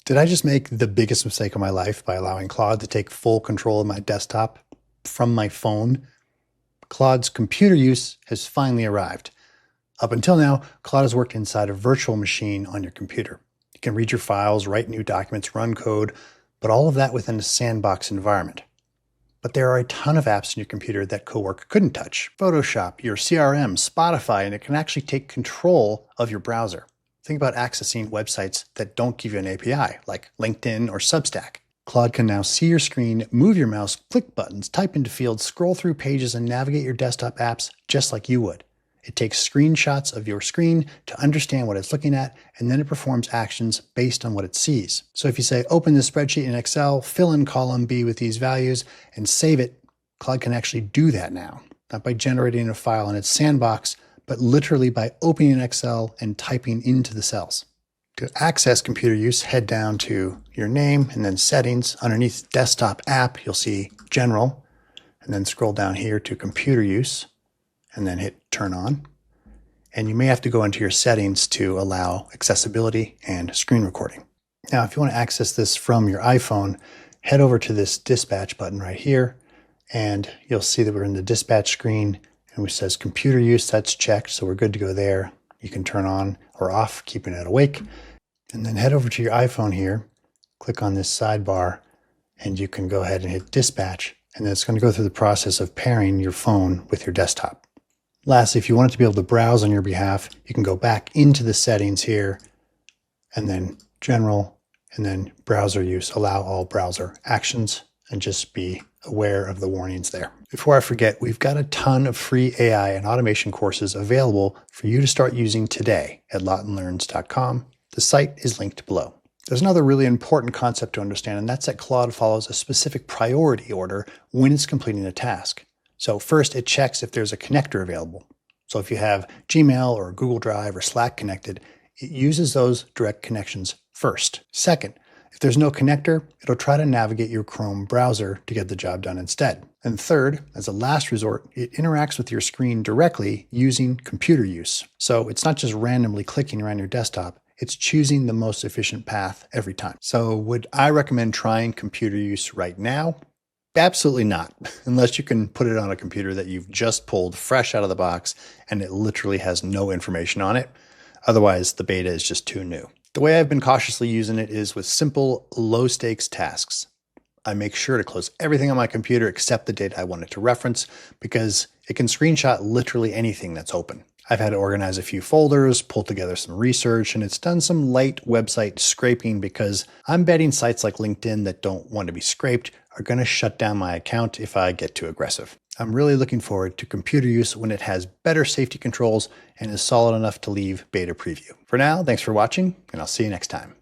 Did I just make the biggest mistake of my life by allowing Claude to take full control of my desktop from my phone? Claude's computer use has finally arrived. Up until now, Claude has worked inside a virtual machine on your computer. You can read your files, write new documents, run code, but all of that within a sandbox environment. But there are a ton of apps in your computer that Cowork couldn't touch. Photoshop, your CRM, Spotify, and it can actually take control of your browser. Think about accessing websites that don't give you an API, like LinkedIn or Substack. Claude can now see your screen, move your mouse, click buttons, type into fields, scroll through pages, and navigate your desktop apps just like you would. It takes screenshots of your screen to understand what it's looking at, and then it performs actions based on what it sees. So if you say, open this spreadsheet in Excel, fill in column B with these values, and save it, Claude can actually do that now. Not by generating a file in its sandbox, but literally by opening Excel and typing into the cells. To access computer use, head down to your name and then settings. Underneath desktop app, you'll see general, and then scroll down here to computer use, and then hit turn on. And you may have to go into your settings to allow accessibility and screen recording. Now, if you want to access this from your iPhone, head over to this dispatch button right here, and you'll see that we're in the dispatch screen, and which says computer use, that's checked, so we're good to go there. You can turn on or off, keeping it awake. And then head over to your iPhone here, click on this sidebar, and you can go ahead and hit dispatch, and then it's going to go through the process of pairing your phone with your desktop. Lastly, if you want it to be able to browse on your behalf, you can go back into the settings here, and then general, and then browser use, allow all browser actions, and just be aware of the warnings there. Before I forget, we've got a ton of free AI and automation courses available for you to start using today at lawtonlearns.com. The site is linked below. There's another really important concept to understand, and that's that Claude follows a specific priority order when it's completing a task. So first, it checks if there's a connector available. So if you have Gmail or Google Drive or Slack connected, it uses those direct connections first. Second, if there's no connector, it'll try to navigate your Chrome browser to get the job done instead. And third, as a last resort, it interacts with your screen directly using computer use. So it's not just randomly clicking around your desktop, it's choosing the most efficient path every time. So would I recommend trying computer use right now? Absolutely not, unless you can put it on a computer that you've just pulled fresh out of the box and it literally has no information on it. Otherwise, the beta is just too new. The way I've been cautiously using it is with simple, low-stakes tasks. I make sure to close everything on my computer except the data I want it to reference because it can screenshot literally anything that's open. I've had to organize a few folders, pull together some research, and it's done some light website scraping because I'm betting sites like LinkedIn that don't want to be scraped are going to shut down my account if I get too aggressive. I'm really looking forward to computer use when it has better safety controls and is solid enough to leave beta preview. For now, thanks for watching, and I'll see you next time.